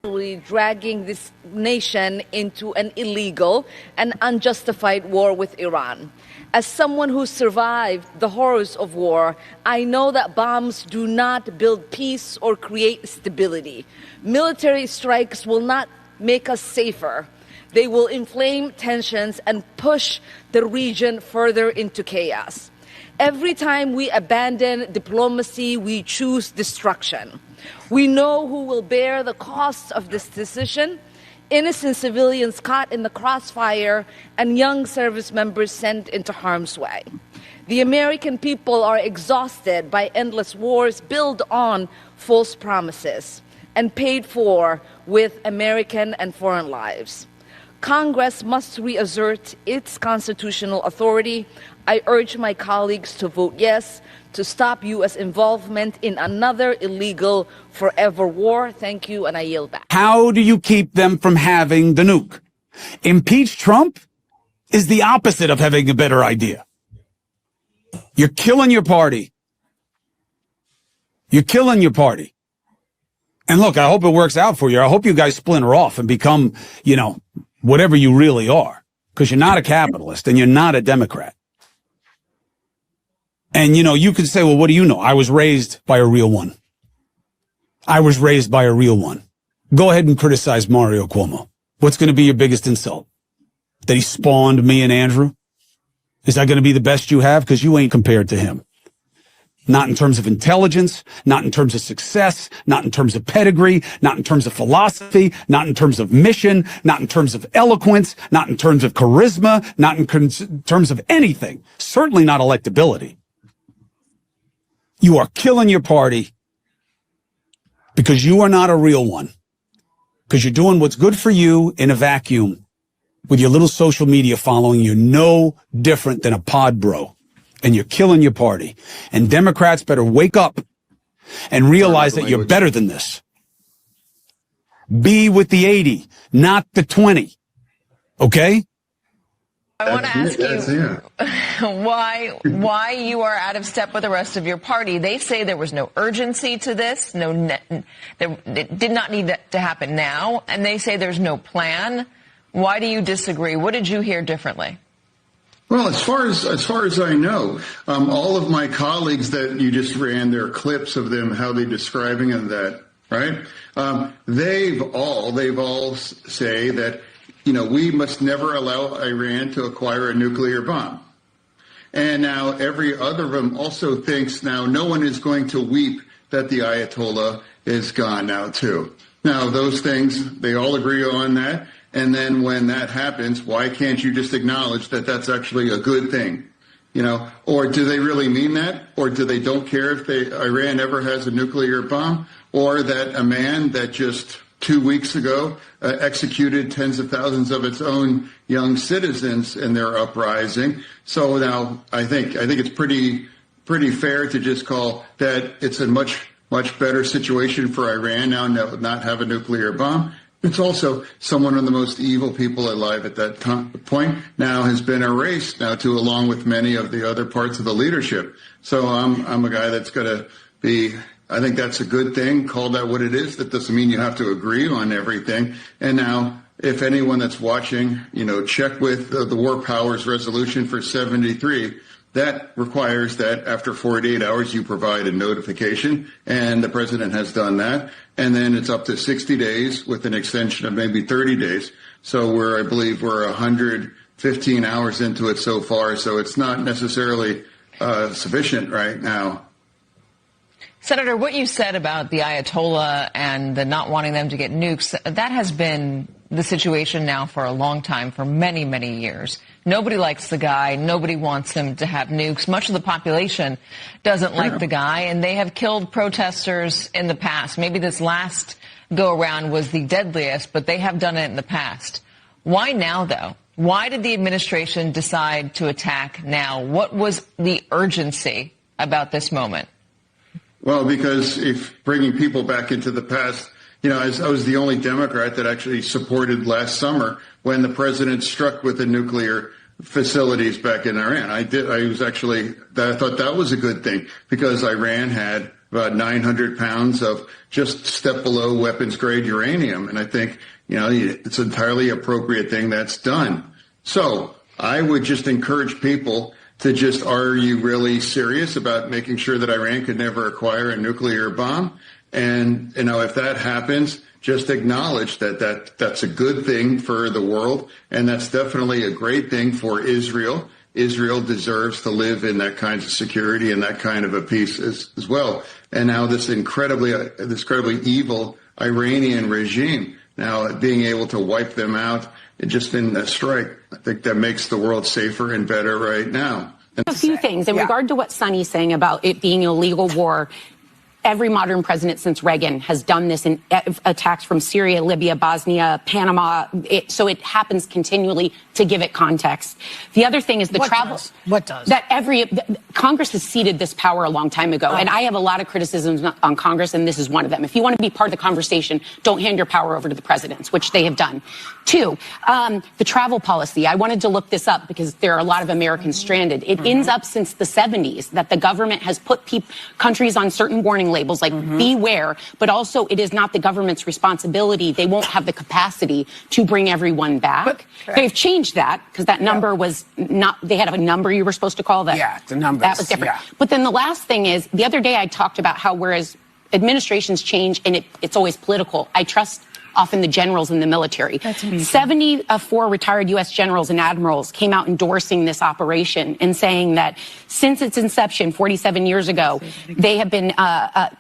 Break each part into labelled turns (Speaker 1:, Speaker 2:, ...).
Speaker 1: dragging this nation into an illegal and unjustified war with Iran. As someone who survived the horrors of war, I know that bombs do not build peace or create stability. Military strikes will not make us safer. They will inflame tensions and push the region further into chaos. Every time we abandon diplomacy, we choose destruction. We know who will bear the costs of this decision: innocent civilians caught in the crossfire and young service members sent into harm's way. The American people are exhausted by endless wars built on false promises and paid for with American and foreign lives. Congress must reassert its constitutional authority. I urge my colleagues to vote yes to stop U.S. involvement in another illegal forever war. Thank you, and I yield back.
Speaker 2: How do you keep them from having the nuke? Impeach Trump is the opposite of having a better idea. You're killing your party. You're killing your party. And look, I hope it works out for you. I hope you guys splinter off and become, whatever you really are, because you're not a capitalist and you're not a Democrat. And, you could say, well, what do you know? I was raised by a real one. I was raised by a real one. Go ahead and criticize Mario Cuomo. What's going to be your biggest insult? That he spawned me and Andrew? Is that going to be the best you have? Because you ain't compared to him. Not in terms of intelligence, not in terms of success, not in terms of pedigree, not in terms of philosophy, not in terms of mission, not in terms of eloquence, not in terms of charisma, not in terms of anything. Certainly not electability. You are killing your party because you are not a real one. Because you're doing what's good for you in a vacuum with your little social media following. You're no different than a pod bro. And you're killing your party. And Democrats better wake up and realize that you're better than this. Be with the 80, not the 20. Okay?
Speaker 3: I want to ask you why you are out of step with the rest of your party. They say there was no urgency to this, it did not need to happen now, and they say there's no plan. Why do you disagree? What did you hear differently?
Speaker 4: Well, as far as I know, all of my colleagues that you just ran their clips of them, how they're describing of that, right? They've all say that, we must never allow Iran to acquire a nuclear bomb. And now every other of them also thinks now no one is going to weep that the Ayatollah is gone now too. Now those things, they all agree on that. And then when that happens, why can't you just acknowledge that that's actually a good thing? Or do they really mean that? Or do they don't care if Iran ever has a nuclear bomb? Or that a man that just 2 weeks ago executed tens of thousands of its own young citizens in their uprising. So now I think it's pretty fair to just call that it's a much better situation for Iran now not have a nuclear bomb. It's also someone of the most evil people alive at that point now has been erased now too, along with many of the other parts of the leadership. So I'm a guy that's going to be, I think that's a good thing. Call that what it is. That doesn't mean you have to agree on everything. And now, if anyone that's watching, check with the War Powers Resolution for 73. That requires that after 48 hours you provide a notification, and the president has done that. And then it's up to 60 days with an extension of maybe 30 days. So I believe we're 115 hours into it so far. So it's not necessarily sufficient right now.
Speaker 3: Senator, what you said about the Ayatollah and the not wanting them to get nukes, that has been the situation now for a long time, for many, many years. Nobody likes the guy. Nobody wants him to have nukes. Much of the population doesn't like the guy, and they have killed protesters in the past. Maybe this last go-around was the deadliest, but they have done it in the past. Why now, though? Why did the administration decide to attack now? What was the urgency about this moment?
Speaker 4: Well, because if bringing people back into the past, I was the only Democrat that actually supported last summer when the president struck with the nuclear facilities back in Iran. I thought that was a good thing because Iran had about 900 pounds of just step below weapons grade uranium. And I think, it's an entirely appropriate thing that's done. So I would just encourage people to just, are you really serious about making sure that Iran could never acquire a nuclear bomb? And, if that happens, just acknowledge that that's a good thing for the world. And that's definitely a great thing for Israel. Israel deserves to live in that kind of security and that kind of a peace as well. And now this incredibly evil Iranian regime, now being able to wipe them out, just in a strike, I think that makes the world safer and better right now.
Speaker 5: A few things in regard to what Sonny's saying about it being a legal war. Every modern president since Reagan has done this in attacks from Syria, Libya, Bosnia, Panama. So it happens continually, to give it context. The other thing is the travel.
Speaker 6: What does?
Speaker 5: That Congress has ceded this power a long time ago. And I have a lot of criticisms on Congress, and this is one of them. If you want to be part of the conversation, don't hand your power over to the presidents, which they have done. Two, the travel policy. I wanted to look this up because there are a lot of Americans stranded. It ends up since the 70s that the government has put countries on certain warning labels like beware, but also it is not the government's responsibility. They won't have the capacity to bring everyone back. They've changed that because that number was not, they had a number you were supposed to call that.
Speaker 6: Yeah, the numbers.
Speaker 5: That was different. Yeah. But then the last thing is, the other day I talked about how whereas administrations change and it's always political, I trust often the generals in the military. 74 retired U.S. generals and admirals came out endorsing this operation and saying that since its inception 47 years ago, they have been,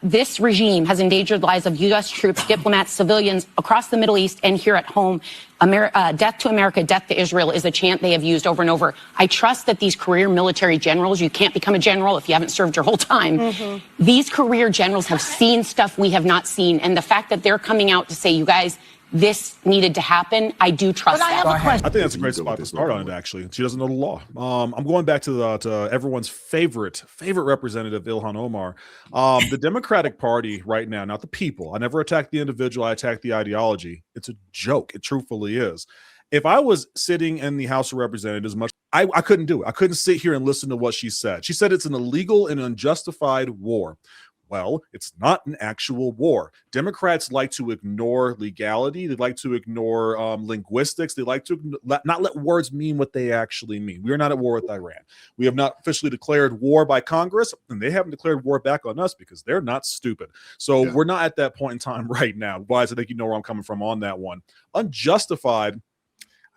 Speaker 5: this regime has endangered the lives of U.S. troops, diplomats, civilians across the Middle East and here at home. Death to America, death to Israel is a chant they have used over and over. I trust that these career military generals, you can't become a general if you haven't served your whole time. These career generals have seen stuff we have not seen. And the fact that they're coming out to say, you guys, this needed to happen, I do trust that.
Speaker 7: I think that's a great spot to start on it, actually. She doesn't know the law. I'm going back to everyone's favorite representative, Ilhan Omar. The Democratic Party right now, not the people. I never attack the individual. I attack the ideology. It's a joke. It truthfully is. If I was sitting in the House of Representatives, I couldn't do it. I couldn't sit here and listen to what she said. She said it's an illegal and unjustified war. Well, it's not an actual war. Democrats like to ignore legality. They like to ignore linguistics. They like to not let words mean what they actually mean. We are not at war with Iran. We have not officially declared war by Congress, and they haven't declared war back on us because they're not stupid. So we're not at that point in time right now. Guys, I think you know where I'm coming from on that one. Unjustified.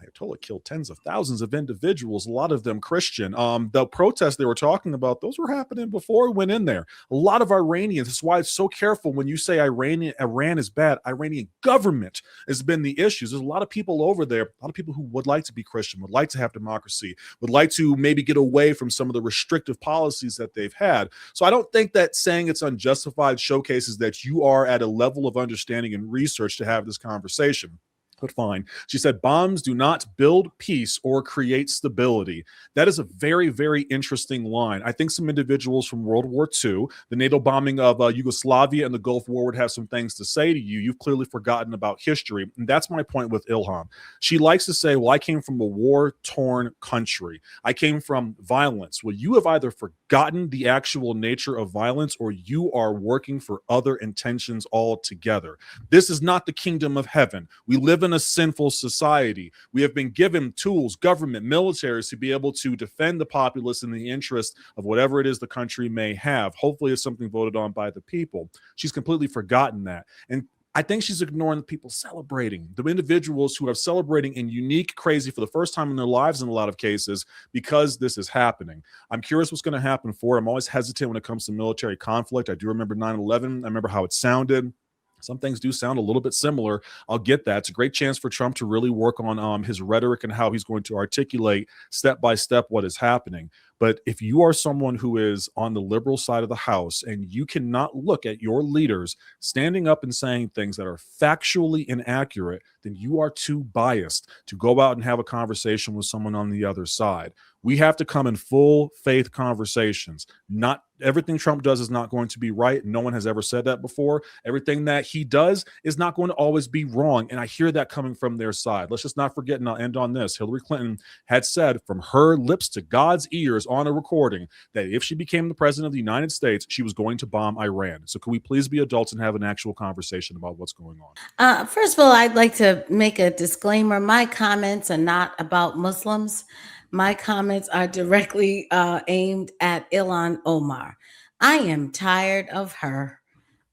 Speaker 7: Ayatollah killed tens of thousands of individuals, a lot of them Christian. The protests they were talking about, those were happening before we went in there. A lot of Iranians, that's why it's so careful when you say Iran is bad. Iranian government has been the issues. There's a lot of people over there, a lot of people who would like to be Christian, would like to have democracy, would like to maybe get away from some of the restrictive policies that they've had. So I don't think that saying it's unjustified showcases that you are at a level of understanding and research to have this conversation. But fine. She said, bombs do not build peace or create stability. That is a very, very interesting line. I think some individuals from World War II, the NATO bombing of Yugoslavia and the Gulf War would have some things to say to you. You've clearly forgotten about history. And that's my point with Ilhan. She likes to say, well, I came from a war-torn country. I came from violence. Well, you have either forgotten the actual nature of violence or you are working for other intentions altogether. This is not the kingdom of heaven. We live in a sinful society. We have been given tools, government, militaries to be able to defend the populace in the interest of whatever it is the country may have. Hopefully it's something voted on by the people. She's completely forgotten that. And I think she's ignoring the people celebrating, the individuals who are celebrating in unique, crazy for the first time in their lives in a lot of cases because this is happening. I'm curious what's going to happen for it. I'm always hesitant when it comes to military conflict. I do remember 9/11. I remember how it sounded. Some things do sound a little bit similar. I'll get that. It's a great chance for Trump to really work on his rhetoric and how he's going to articulate step by step what is happening. But if you are someone who is on the liberal side of the house and you cannot look at your leaders standing up and saying things that are factually inaccurate, then you are too biased to go out and have a conversation with someone on the other side. We have to come in full faith conversations. Not everything Trump does is not going to be right. No one has ever said that before. Everything that he does is not going to always be wrong. And I hear that coming from their side. Let's just not forget, and I'll end on this. Hillary Clinton had said from her lips to God's ears on a recording that if she became the president of the United States, she was going to bomb Iran. So can we please be adults and have an actual conversation about what's going on?
Speaker 6: First of all, I'd like to make a disclaimer. My comments are not about Muslims. My comments are directly aimed at Ilhan Omar. I am tired of her.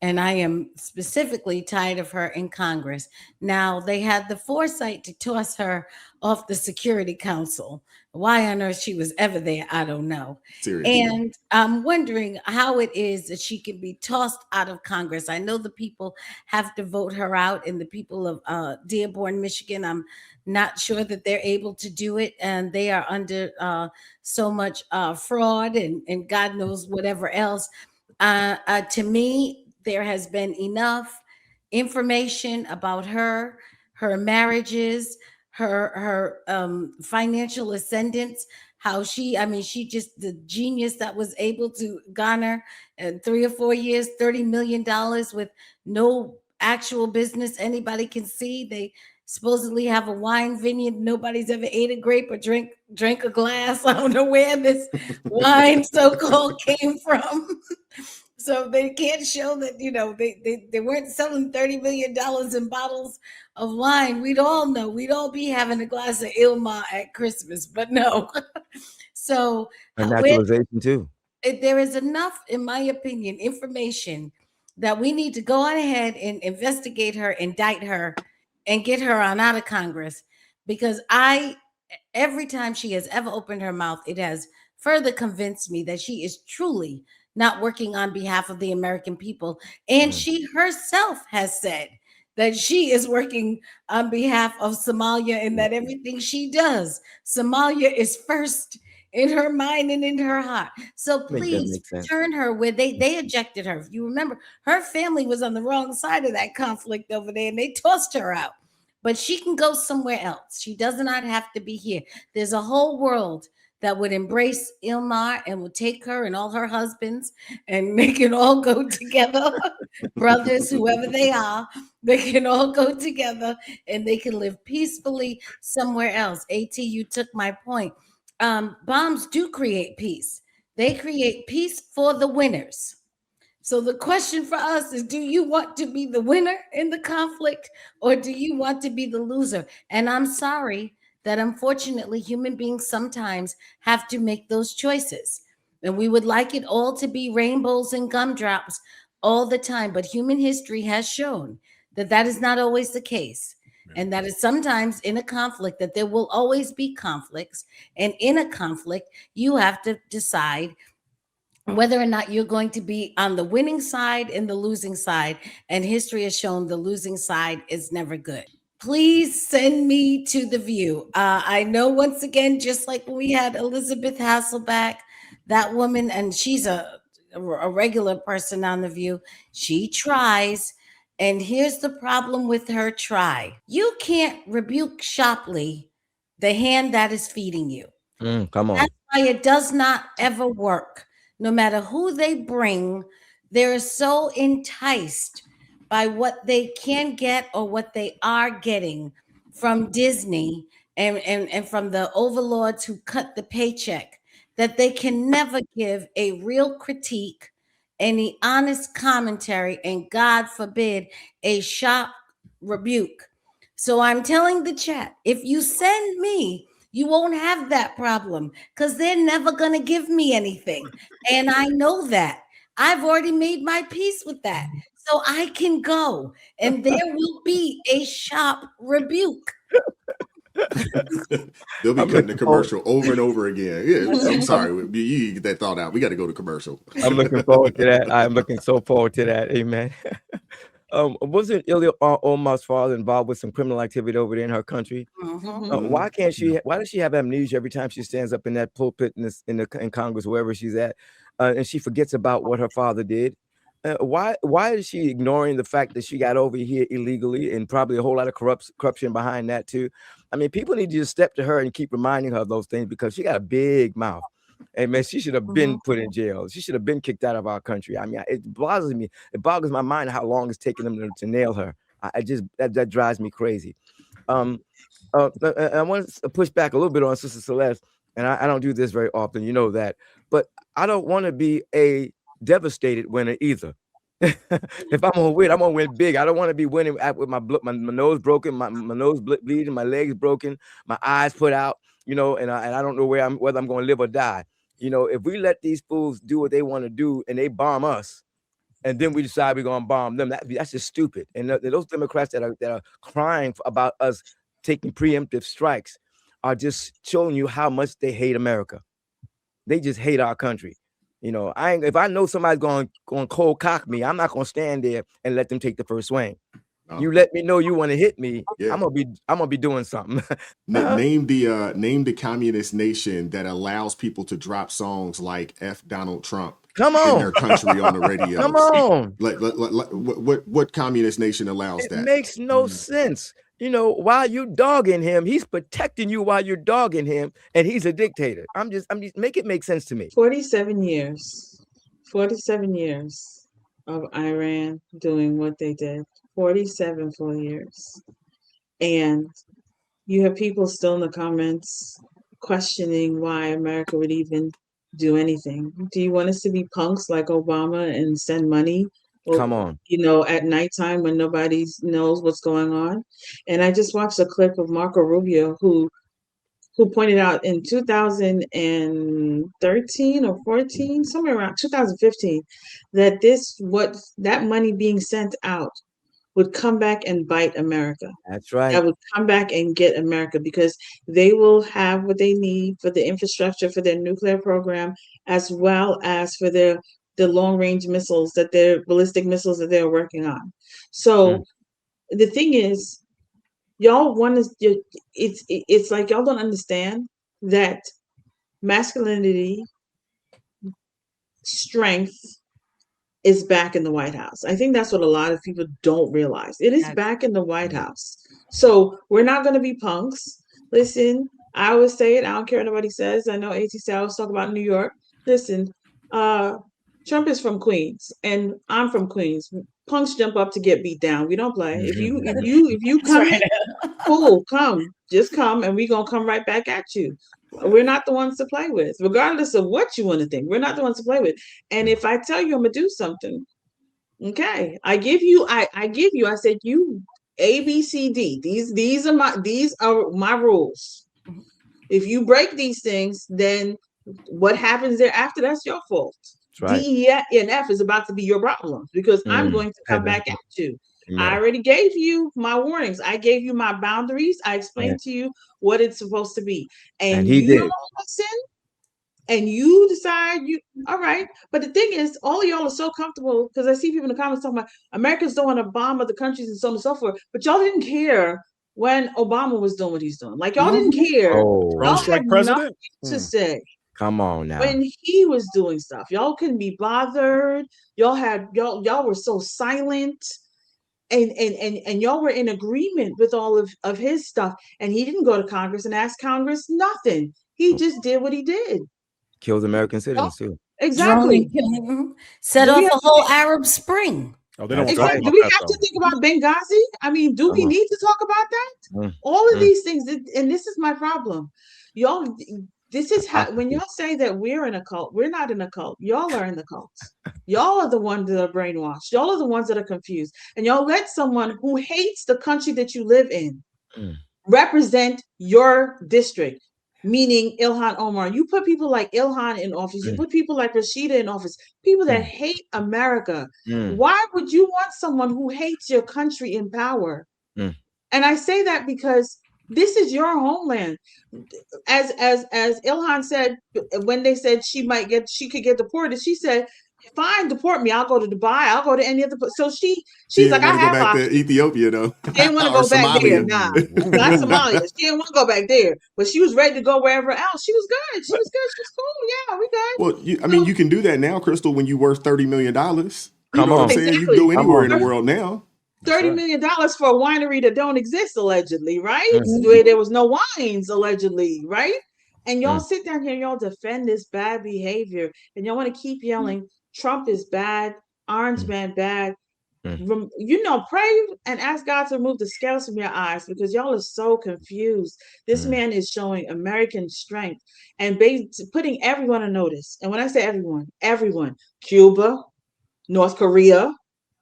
Speaker 6: And I am specifically tired of her in Congress. Now, they had the foresight to toss her off the Security Council. Why on earth she was ever there, I don't know. Seriously. And I'm wondering how it is that she can be tossed out of Congress. I know the people have to vote her out, and the people of Dearborn, Michigan, I'm not sure that they're able to do it. And they are under so much fraud and God knows whatever else. To me, there has been enough information about her marriages, her financial ascendance, how she just the genius that was able to garner in 3 or 4 years, $30 million with no actual business anybody can see. They supposedly have a wine vineyard. Nobody's ever ate a grape or drank a glass. I don't know where this wine so-called came from. So they can't show that, they weren't selling $30 million in bottles of wine. We'd all know. We'd all be having a glass of Ilma at Christmas, but no. So
Speaker 8: and naturalization too.
Speaker 6: There is enough, in my opinion, information that we need to go on ahead and investigate her, indict her, and get her on out of Congress. Because every time she has ever opened her mouth, it has further convinced me that she is truly not working on behalf of the American people. And she herself has said that she is working on behalf of Somalia and that everything she does, Somalia is first in her mind and in her heart. So please turn her where they ejected her. If you remember, her family was on the wrong side of that conflict over there and they tossed her out. But she can go somewhere else. She does not have to be here. There's a whole world that would embrace Ilmar and would take her and all her husbands and they can all go together, brothers, whoever they are, they can all go together and they can live peacefully somewhere else. AT, you took my point. Bombs do create peace. They create peace for the winners. So the question for us is, do you want to be the winner in the conflict or do you want to be the loser? And I'm sorry that unfortunately human beings sometimes have to make those choices. And we would like it all to be rainbows and gumdrops all the time. But human history has shown that that is not always the case. And that is sometimes in a conflict that there will always be conflicts. And in a conflict, you have to decide whether or not you're going to be on the winning side and the losing side. And history has shown the losing side is never good. Please send me to The View. I know once again, just like when we had Elizabeth Hasselbeck, that woman, and she's a regular person on The View, she tries. And here's the problem with her try. You can't rebuke sharply the hand that is feeding you.
Speaker 8: Come on.
Speaker 6: That's why it does not ever work. No matter who they bring, they're so enticed by what they can get or what they are getting from Disney and from the overlords who cut the paycheck, that they can never give a real critique, any honest commentary, and God forbid, a sharp rebuke. So I'm telling the chat, if you send me, you won't have that problem because they're never going to give me anything. And I know that. I've already made my peace with that. So I can go and there will be a sharp rebuke.
Speaker 9: They'll be cutting the commercial over and over again. Yeah, I'm sorry. You get that thought out. We got to go to commercial.
Speaker 8: I'm looking forward to that. I'm looking so forward to that. Amen. Wasn't Ilhan Omar's father involved with some criminal activity over there in her country? Why does she have amnesia every time she stands up in that pulpit in Congress, wherever she's at, and she forgets about what her father did? Why is she ignoring the fact that she got over here illegally and probably a whole lot of corruption behind that too? I mean, people need to just step to her and keep reminding her of those things because she got a big mouth. Hey man, she should have been put in jail. She should have been kicked out of our country. I mean, it bothers me. It boggles my mind how long it's taken them to nail her. That drives me crazy. I want to push back a little bit on Sister Celeste. and I don't do this very often, you know that, but I don't want to be a devastated winner either. If I'm gonna win, I'm gonna win big. I don't want to be winning with my nose broken, my nose bleeding, my legs broken, my eyes put out, you know, and I don't know whether I'm gonna live or die. You know, if we let these fools do what they want to do and they bomb us, and then we decide we're gonna bomb them, that's just stupid. And those Democrats that are crying about us taking preemptive strikes are just showing you how much they hate America. They just hate our country. You know, if I know somebody's going cold cock me, I'm not gonna stand there and let them take the first swing. You let me know you want to hit me, I'm gonna be doing something.
Speaker 9: Name the communist nation that allows people to drop songs like F Donald Trump
Speaker 8: in
Speaker 9: their country on the radio.
Speaker 8: Come on.
Speaker 9: What communist nation allows that?
Speaker 8: It makes no sense. You know, while you dogging him, he's protecting you while you're dogging him, and he's a dictator. I'm just make it make sense to me.
Speaker 10: 47 years of Iran doing what they did. 47 full years. And you have people still in the comments questioning why America would even do anything. Do you want us to be punks like Obama and send money?
Speaker 8: Come on.
Speaker 10: You know, at nighttime when nobody knows what's going on. And I just watched a clip of Marco Rubio who pointed out in 2013 or 14, somewhere around 2015, that that money being sent out would come back and bite America.
Speaker 8: That's right.
Speaker 10: That would come back and get America because they will have what they need for the infrastructure for their nuclear program, as well as for the long-range missiles ballistic missiles that they're working on. So the thing is, y'all it's like y'all don't understand that masculinity, strength is back in the White House. I think that's what a lot of people don't realize. It is back in the White House. So we're not going to be punks. Listen, I always say it. I don't care what nobody says. I know ATC, I always talk about New York. Listen, Trump is from Queens and I'm from Queens. Punks jump up to get beat down. We don't play. If you come, cool, just come, and we're gonna come right back at you. We're not the ones to play with, regardless of what you want to think. We're not the ones to play with. And if I tell you I'm gonna do something, okay, I said you A, B, C, D. These are my rules. If you break these things, then what happens thereafter, that's your fault.
Speaker 8: Right.
Speaker 10: D, E, and F is about to be your problem because I'm going to come back at you. I already gave you my warnings. I gave you my boundaries. I explained to you what it's supposed to be. And you don't listen, and you decide all right. But the thing is, all of y'all are so comfortable because I see people in the comments talking about Americans don't want to bomb other countries and so on and so forth. But y'all didn't care when Obama was doing what he's doing. Like y'all didn't care. Y'all had nothing to say.
Speaker 8: Come on now.
Speaker 10: When he was doing stuff, y'all couldn't be bothered. Y'all were so silent, and y'all were in agreement with all of his stuff. And he didn't go to Congress and ask Congress nothing. He just did what he did.
Speaker 8: Killed American citizens too.
Speaker 10: Exactly.
Speaker 6: Set off a whole Arab Spring.
Speaker 7: Oh, they don't
Speaker 10: exactly. Do we have to think about Benghazi? I mean, do we need to talk about that? All of these things, and this is my problem. Y'all, this is how, when y'all say that we're in a cult, we're not in a cult. Y'all are in the cult. Y'all are the ones that are brainwashed. Y'all are the ones that are confused. And y'all let someone who hates the country that you live in represent your district. Meaning Ilhan Omar. You put people like Ilhan in office. You put people like Rashida in office. People that hate America. Why would you want someone who hates your country in power? And I say that because this is your homeland. As Ilhan said, when they said she could get deported, she said, "Fine, deport me. I'll go to Dubai. I'll go to any other." So she's like, "I have
Speaker 9: go back to Ethiopia though."
Speaker 10: She didn't want to go back there. Nah, not Somalia. She didn't want to go back there, but she was ready to go wherever else. She was good. She was cool. Yeah, we good.
Speaker 9: Well, you can do that now, Crystal. When you worth $30 million, you
Speaker 8: Come
Speaker 9: know
Speaker 8: on.
Speaker 9: what I'm saying?
Speaker 10: Exactly.
Speaker 9: You can go anywhere in the world now.
Speaker 10: $30 million for a winery that don't exist, allegedly, right? Where there was no wines, allegedly, right? And y'all sit down here and y'all defend this bad behavior, and y'all want to keep yelling, Trump is bad, Orange Man bad. Pray and ask God to remove the scales from your eyes because y'all are so confused. This man is showing American strength and putting everyone on notice. And when I say everyone, Cuba, North Korea,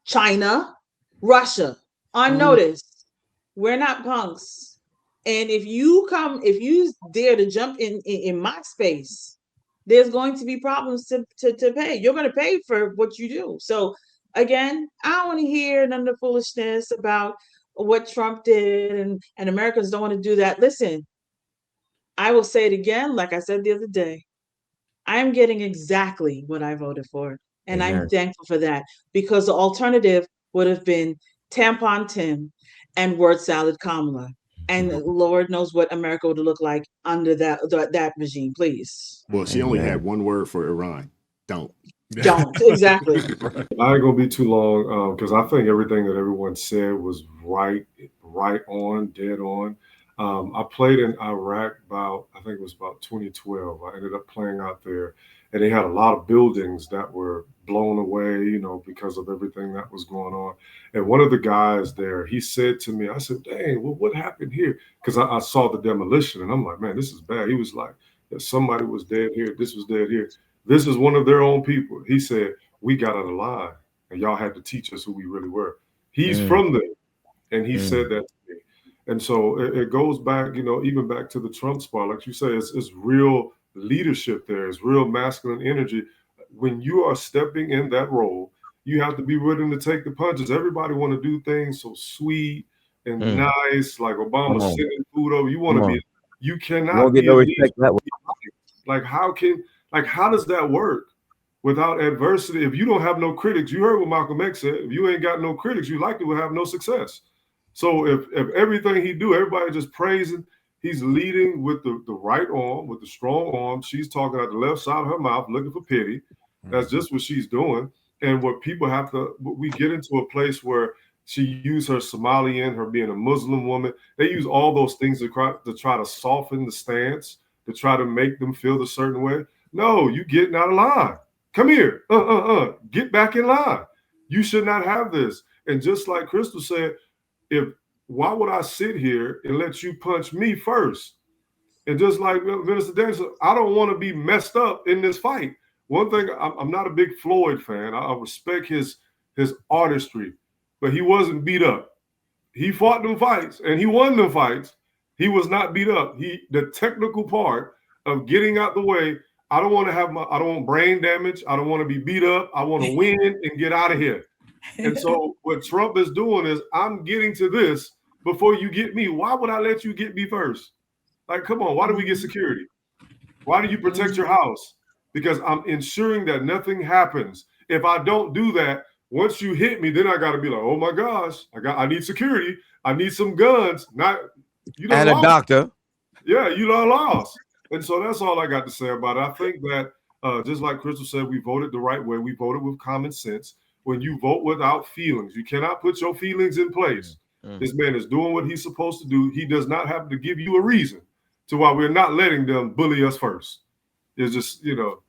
Speaker 10: China, Russia, on notice. We're not punks. And if you dare to jump in my space, there's going to be problems to pay. You're going to pay for what you do. So again, I don't want to hear none of the foolishness about what Trump did and Americans don't want to do that. Listen, I will say it again, like I said the other day. I am getting exactly what I voted for. And I'm thankful for that because the alternative would have been Tampon Tim and Word Salad Kamala. And Lord knows what America would look like under that regime, please.
Speaker 9: Well, she only had one word for Iran. Don't.
Speaker 10: Exactly.
Speaker 11: I ain't gonna be too long because I think everything that everyone said was right on, dead on. I played in Iraq I think it was about 2012. I ended up playing out there, and they had a lot of buildings that were blown away, because of everything that was going on. And one of the guys there, he said to me, I said, "Dang, well, what happened here?" Because I saw the demolition, and I'm like, "Man, this is bad." He was like, "Yeah, somebody was dead here. This was dead here. This is one of their own people." He said, "We got out of line, and y'all had to teach us who we really were." He's from there, and he said that to me. And so it goes back, even back to the Trump spot. Like you say, it's real leadership there. It's real masculine energy. When you are stepping in that role, you have to be willing to take the punches. Everybody want to do things so sweet and nice, like Obama sending food over. You want to be, you cannot get no respect that way. Like how does that work without adversity? If you don't have no critics, you heard what Malcolm X said, if you ain't got no critics, you likely will have no success. So if everything he do, everybody just praising, he's leading with the right arm, with the strong arm. She's talking out the left side of her mouth, looking for pity. That's just what she's doing. And what people we get into a place where she used her Somalian, her being a Muslim woman. They use all those things to try to soften the stance, to try to make them feel a certain way. No, you getting out of line. Come here. Get back in line. You should not have this. And just like Crystal said, why would I sit here and let you punch me first? And just like Minister Daniel, I don't want to be messed up in this fight. One thing, I'm not a big Floyd fan. I respect his artistry, but he wasn't beat up. He fought them fights and he won them fights. He was not beat up. The technical part of getting out the way, I don't want brain damage. I don't want to be beat up. I want to win and get out of here. And so what Trump is doing is, I'm getting to this before you get me. Why would I let you get me first? Like, come on, why do we get security? Why do you protect your house? Because I'm ensuring that nothing happens. If I don't do that, once you hit me, then I got to be like, oh my gosh, I need security. I need some guns. And a doctor. Yeah, you done lost. And so that's all I got to say about it. I think that just like Crystal said, we voted the right way. We voted with common sense. When you vote without feelings, you cannot put your feelings in place. This man is doing what he's supposed to do. He does not have to give you a reason to why we're not letting them bully us first. It's just, You're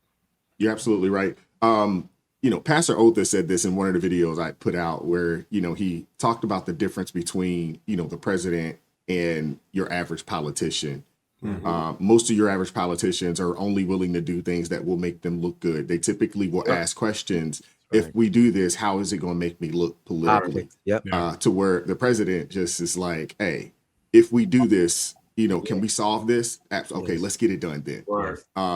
Speaker 9: absolutely right. Pastor Otha said this in one of the videos I put out where, he talked about the difference between, the president and your average politician. Most of your average politicians are only willing to do things that will make them look good. They typically will ask questions. If we do this, how is it going to make me look politically? To where the president just is like, hey, if we do this, can we solve this? Okay, let's get it done then.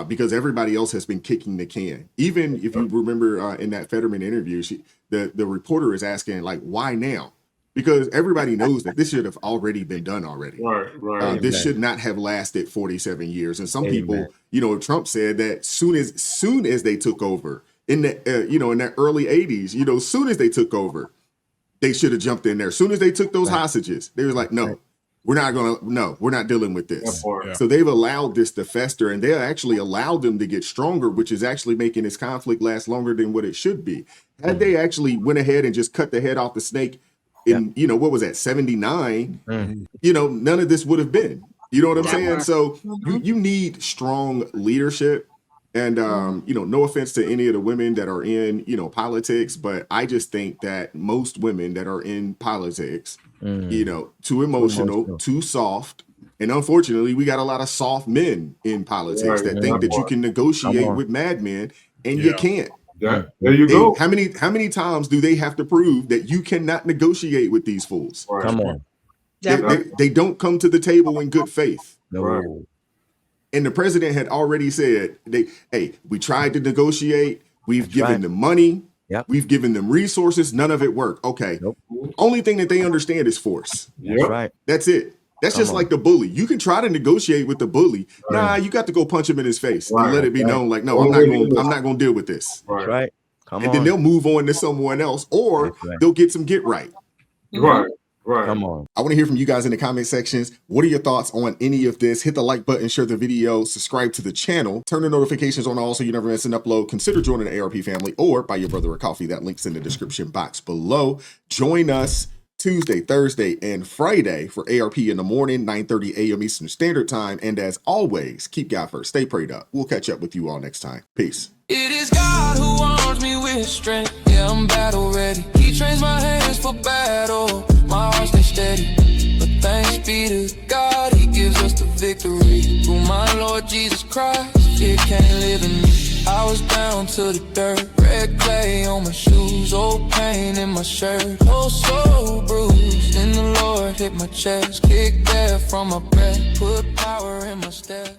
Speaker 9: Because everybody else has been kicking the can. Even if you remember in that Fetterman interview, the reporter is asking, like, why now? Because everybody knows that this should have already been done already. This should not have lasted 47 years. And some people, Trump said that soon as they took over, in the in the early 80s, soon as they took over, they should have jumped in there. As soon as they took those hostages, they were like, no, we're not dealing with this. So they've allowed this to fester, and they actually allowed them to get stronger, which is actually making this conflict last longer than what it should be. Had they actually went ahead and just cut the head off the snake in, what was that, 79, none of this would have been. You know what I'm saying? So you need strong leadership. And, no offense to any of the women that are in, politics, but I just think that most women that are in politics, too emotional, too soft. And unfortunately, we got a lot of soft men in politics that think that you can negotiate with madmen, and you can't.
Speaker 11: There you go.
Speaker 9: How many times do they have to prove that you cannot negotiate with these fools?
Speaker 11: Right.
Speaker 8: Come on.
Speaker 9: They don't come to the table in good faith.
Speaker 8: No.
Speaker 11: Right.
Speaker 9: And the president had already said, we tried to negotiate. We've given them money.
Speaker 8: Yep.
Speaker 9: We've given them resources. None of it worked. Okay.
Speaker 8: Nope.
Speaker 9: Only thing that they understand is force.
Speaker 8: That's right.
Speaker 9: That's it. That's just like the bully. You can try to negotiate with the bully. Right. Nah, you got to go punch him in his face and let it be known, like, no, I'm not going to deal with this.
Speaker 8: That's right.
Speaker 9: And then they'll move on to someone else, or they'll get some get right.
Speaker 11: Right. Right.
Speaker 8: Come on.
Speaker 9: I want to hear from you guys in the comment sections. What are your thoughts on any of this? Hit the like button, share the video, subscribe to the channel, turn the notifications on all so you never miss an upload. Consider joining the ARP family or buy your brother a coffee. That link's in the description box below. Join us Tuesday, Thursday, and Friday for ARP in the morning, 9:30 a.m. Eastern Standard Time. And as always, keep God first. Stay prayed up. We'll catch up with you all next time. Peace.
Speaker 12: It is God who arms me with strength. Yeah, I'm battle ready. He trains my hands for battle. My heart stays steady. But thanks be to God, he gives us the victory. Through my Lord Jesus Christ, fear can't live in me. I was down to the dirt, red clay on my shoes, old pain in my shirt, oh so bruised. And the Lord hit my chest, kicked air from my breath, put power in my step.